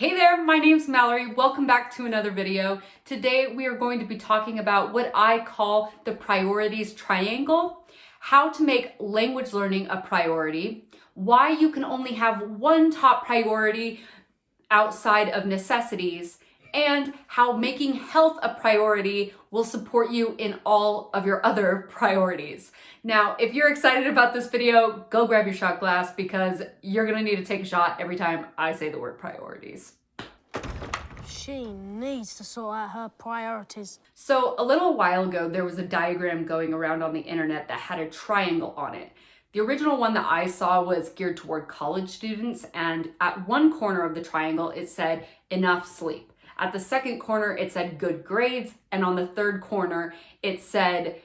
Hey there, my name's Mallory. Welcome back to another video. Today we are going to be talking about what I call the priorities triangle, how to make language learning a priority, why you can only have one top priority outside of necessities, and how making health a priority will support you in all of your other priorities. Now, if you're excited about this video, go grab your shot glass because you're gonna need to take a shot every time I say the word priorities. She needs to sort out her priorities. So a little while ago, there was a diagram going around on the internet that had a triangle on it. The original one that I saw was geared toward college students, and at one corner of the triangle, it said enough sleep. At the second corner, it said good grades, and on the third corner, it said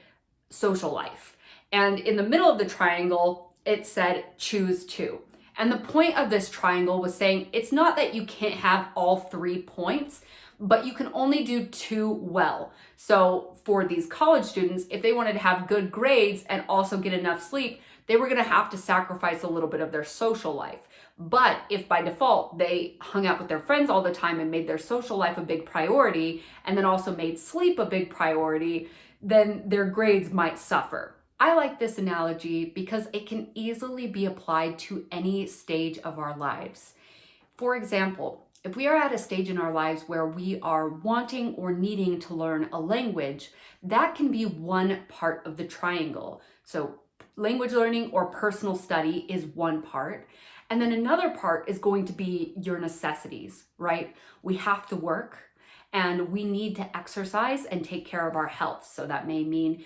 social life. And in the middle of the triangle, it said choose two. And the point of this triangle was saying it's not that you can't have all 3 points, but you can only do 2 well. So for these college students, if they wanted to have good grades and also get enough sleep, they were going to have to sacrifice a little bit of their social life. But if by default they hung out with their friends all the time and made their social life a big priority, and then also made sleep a big priority, then their grades might suffer. I like this analogy because it can easily be applied to any stage of our lives. For example, if we are at a stage in our lives where we are wanting or needing to learn a language, that can be one part of the triangle. So language learning or personal study is one part. And then another part is going to be your necessities, right? We have to work and we need to exercise and take care of our health. So that may mean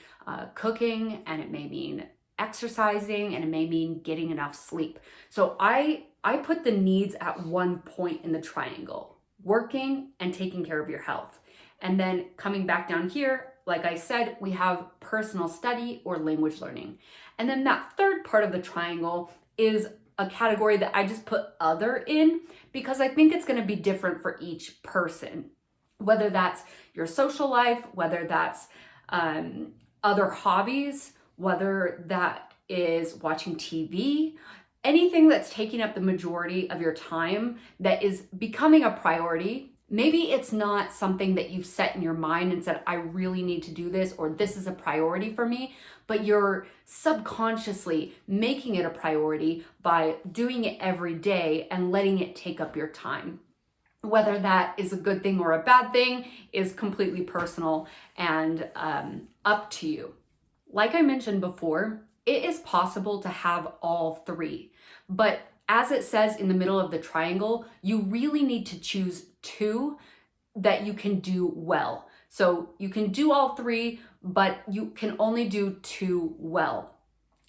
cooking, and it may mean exercising, and it may mean getting enough sleep. So I put the needs at one point in the triangle: working and taking care of your health. And then coming back down here, like I said, we have personal study or language learning. And then that third part of the triangle is a category that I just put other in because I think it's going to be different for each person. Whether that's your social life, whether that's other hobbies, whether that is watching TV, anything that's taking up the majority of your time that is becoming a priority. Maybe it's not something that you've set in your mind and said, I really need to do this, or this is a priority for me, but you're subconsciously making it a priority by doing it every day and letting it take up your time. Whether that is a good thing or a bad thing is completely personal and up to you. Like I mentioned before, it is possible to have all 3, but as it says in the middle of the triangle, you really need to choose 2 that you can do well. So you can do all 3, but you can only do 2 well.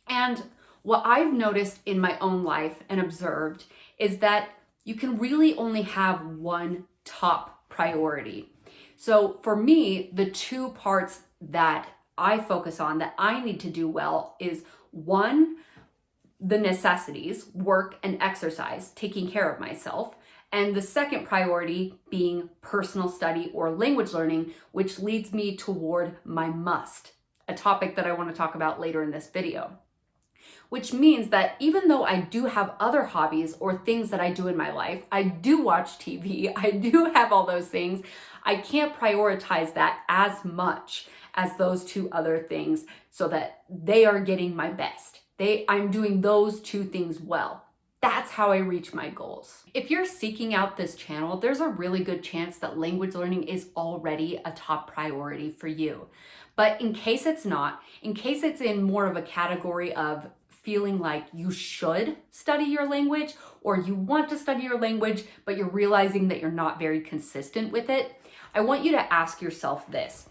And what I've noticed in my own life and observed is that you can really only have one top priority. So for me, the 2 parts that I focus on that I need to do well is 1, the necessities, work and exercise, taking care of myself. And the second priority being personal study or language learning, which leads me toward my must, a topic that I want to talk about later in this video. Which means that even though I do have other hobbies or things that I do in my life, I do watch TV, I do have all those things, I can't prioritize that as much as those 2 other things so that they are getting my best. I'm doing those 2 things well. That's how I reach my goals. If you're seeking out this channel, there's a really good chance that language learning is already a top priority for you. But in case it's not, in case it's in more of a category of feeling like you should study your language or you want to study your language, but you're realizing that you're not very consistent with it, I want you to ask yourself this.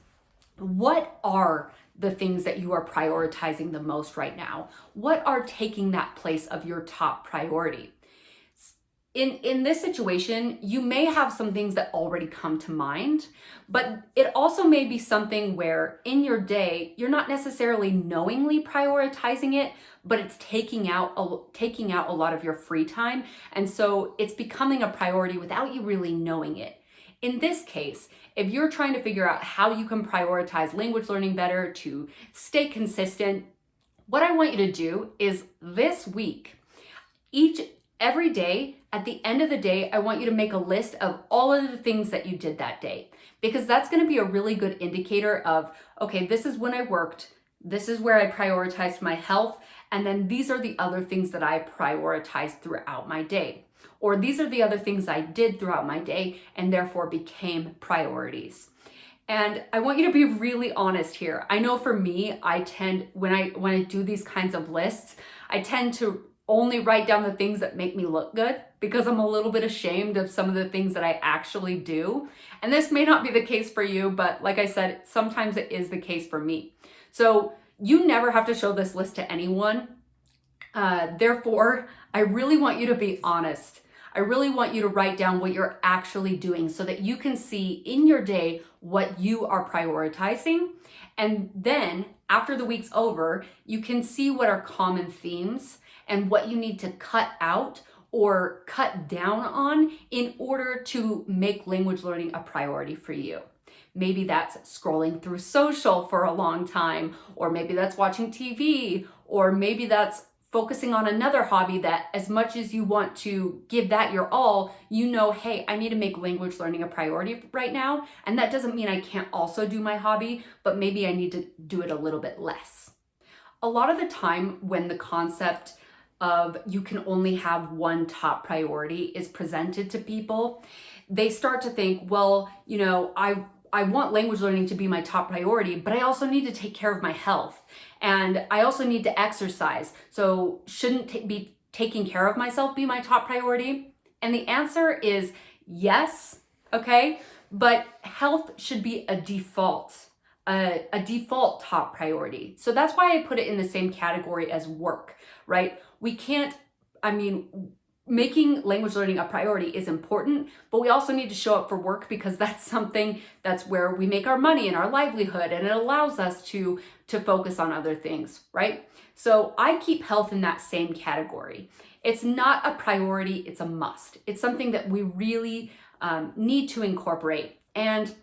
What are the things that you are prioritizing the most right now? What are taking that place of your top priority? In this situation, you may have some things that already come to mind, but it also may be something where in your day, you're not necessarily knowingly prioritizing it, but it's taking out a lot of your free time. And so it's becoming a priority without you really knowing it. In this case, if you're trying to figure out how you can prioritize language learning better to stay consistent, what I want you to do is this week, every day, At the end of the day, I want you to make a list of all of the things that you did that day, because that's going to be a really good indicator of, okay, this is when I worked, this is where I prioritized my health, and then these are the other things that I prioritized throughout my day. Or these are the other things I did throughout my day and therefore became priorities. And I want you to be really honest here. I know for me, I tend, when I do these kinds of lists, I tend to only write down the things that make me look good, because I'm a little bit ashamed of some of the things that I actually do. And this may not be the case for you, but like I said, sometimes it is the case for me. So you never have to show this list to anyone. Therefore, I really want you to be honest. I really want you to write down what you're actually doing so that you can see in your day what you are prioritizing. And then after the week's over, you can see what are common themes and what you need to cut out or cut down on in order to make language learning a priority for you. Maybe that's scrolling through social for a long time, or maybe that's watching TV, or maybe that's focusing on another hobby that, as much as you want to give that your all, you know, hey, I need to make language learning a priority right now. And that doesn't mean I can't also do my hobby, but maybe I need to do it a little bit less. A lot of the time when the concept of you can only have one top priority is presented to people, they start to think, well, you know, I want language learning to be my top priority, but I also need to take care of my health. And I also need to exercise. So shouldn't be taking care of myself be my top priority? And the answer is yes, okay? But health should be a default top priority. So that's why I put it in the same category as work, right? We can't, making language learning a priority is important, but we also need to show up for work, because that's where we make our money and our livelihood, and it allows us to focus on other things, right? So I keep health in that same category. It's not a priority, it's a must. It's something that we really need to incorporate. And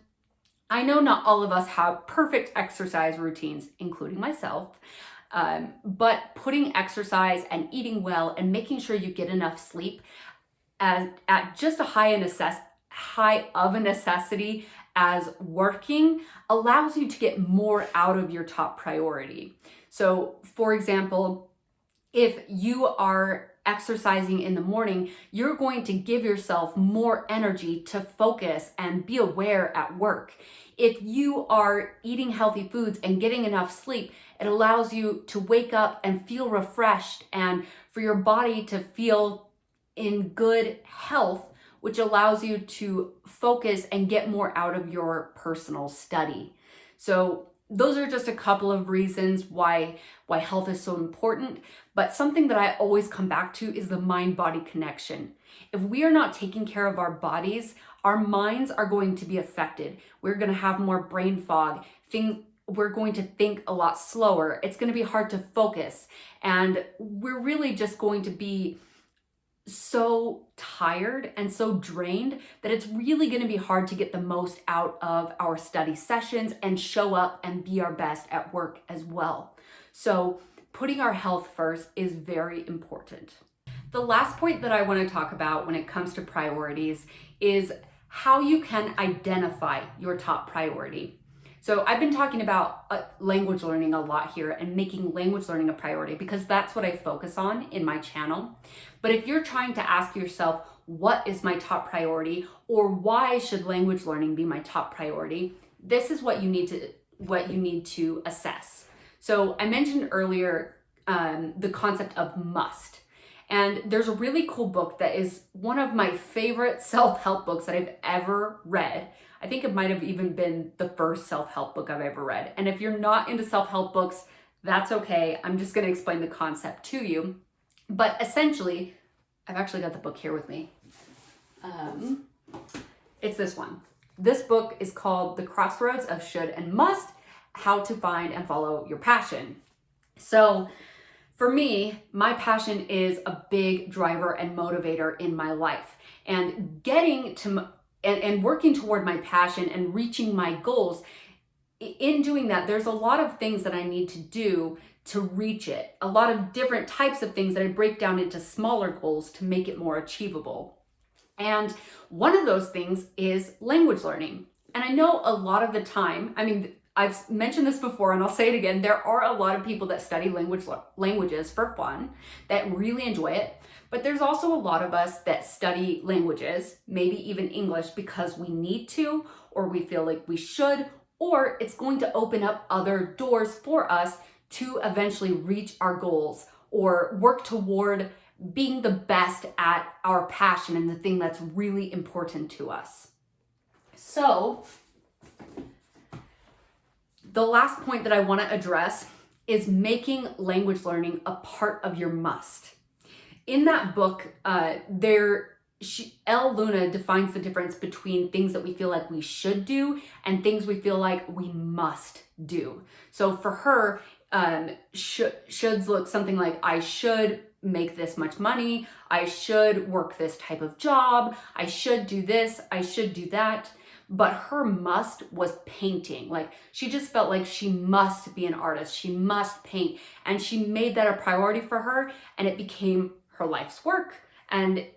I know not all of us have perfect exercise routines, including myself. But putting exercise and eating well and making sure you get enough sleep at just a high of a necessity as working allows you to get more out of your top priority. So, for example, if you are exercising in the morning, you're going to give yourself more energy to focus and be aware at work. If you are eating healthy foods and getting enough sleep, it allows you to wake up and feel refreshed, and for your body to feel in good health, which allows you to focus and get more out of your personal study. So those are just a couple of reasons why health is so important. But something that I always come back to is the mind-body connection. If we are not taking care of our bodies, our minds are going to be affected. We're going to have more brain fog. We're going to think a lot slower. It's going to be hard to focus. And we're really just going to be so tired and so drained that it's really going to be hard to get the most out of our study sessions and show up and be our best at work as well. So putting our health first is very important. The last point that I want to talk about when it comes to priorities is how you can identify your top priority. So I've been talking about language learning a lot here and making language learning a priority because that's what I focus on in my channel. But if you're trying to ask yourself, what is my top priority, or why should language learning be my top priority, this is what you need to assess. So I mentioned earlier the concept of must. And there's a really cool book that is one of my favorite self-help books that I've ever read. I think it might have even been the first self-help book I've ever read. And if you're not into self-help books, that's okay. I'm just going to explain the concept to you. But essentially, I've actually got the book here with me. It's this one. This book is called The Crossroads of Should and Must: How to Find and Follow Your Passion. So for me, my passion is a big driver and motivator in my life. And getting to and working toward my passion and reaching my goals, in doing that, there's a lot of things that I need to do to reach it. A lot of different types of things that I break down into smaller goals to make it more achievable. And one of those things is language learning. And I know a lot of the time, I mean, I've mentioned this before and I'll say it again, there are a lot of people that study languages for fun, that really enjoy it. But there's also a lot of us that study languages, maybe even English, because we need to, or we feel like we should, or it's going to open up other doors for us to eventually reach our goals or work toward being the best at our passion and the thing that's really important to us. So, the last point that I want to address is making language learning a part of your must. In that book, Elle Luna defines the difference between things that we feel like we should do and things we feel like we must do. So for her, shoulds look something like, I should make this much money, I should work this type of job, I should do this, I should do that. But her must was painting. Like, she just felt like she must be an artist, she must paint, and she made that a priority for her, and it became her life's work. And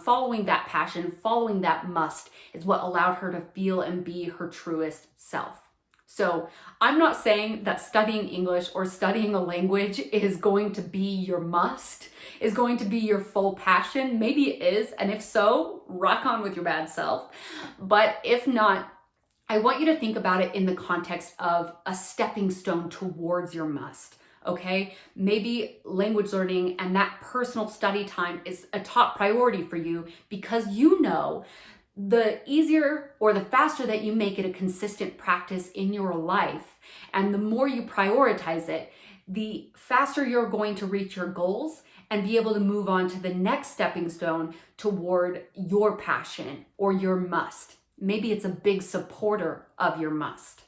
following that passion, following that must, is what allowed her to feel and be her truest self. So I'm not saying that studying English or studying a language is going to be your must, is going to be your full passion. Maybe it is, and if so, rock on with your bad self. But if not, I want you to think about it in the context of a stepping stone towards your must. Okay, maybe language learning and that personal study time is a top priority for you because you know the easier or the faster that you make it a consistent practice in your life, and the more you prioritize it, the faster you're going to reach your goals and be able to move on to the next stepping stone toward your passion or your must. Maybe it's a big supporter of your must.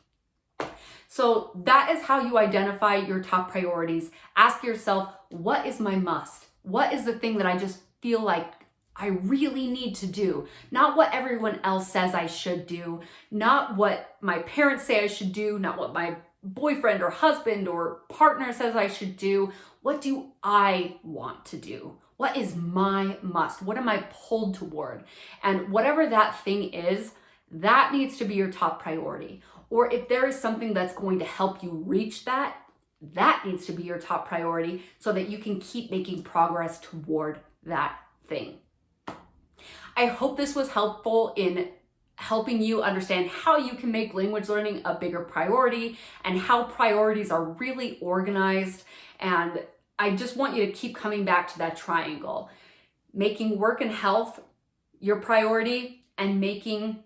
So that is how you identify your top priorities. Ask yourself, what is my must? What is the thing that I just feel like I really need to do? Not what everyone else says I should do, not what my parents say I should do, not what my boyfriend or husband or partner says I should do. What do I want to do? What is my must? What am I pulled toward? And whatever that thing is, that needs to be your top priority. Or if there is something that's going to help you reach that, that needs to be your top priority so that you can keep making progress toward that thing. I hope this was helpful in helping you understand how you can make language learning a bigger priority and how priorities are really organized. And I just want you to keep coming back to that triangle. Making work and health your priority and making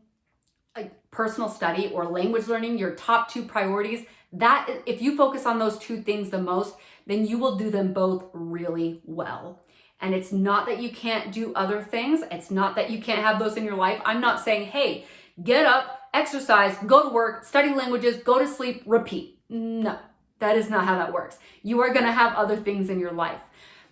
personal study or language learning your top two priorities. That, if you focus on those two things the most, then you will do them both really well. And it's not that you can't do other things. It's not that you can't have those in your life. I'm not saying, hey, get up, exercise, go to work, study languages, go to sleep, repeat. No, that is not how that works. You are going to have other things in your life.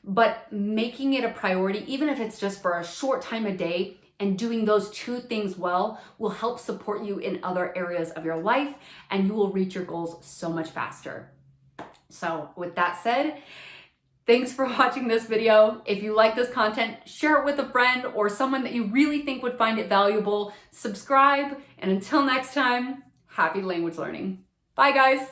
But making it a priority, even if it's just for a short time a day, and doing those two things well will help support you in other areas of your life, and you will reach your goals so much faster. So with that said, thanks for watching this video. If you like this content, share it with a friend or someone that you really think would find it valuable. Subscribe, and until next time, happy language learning. Bye guys.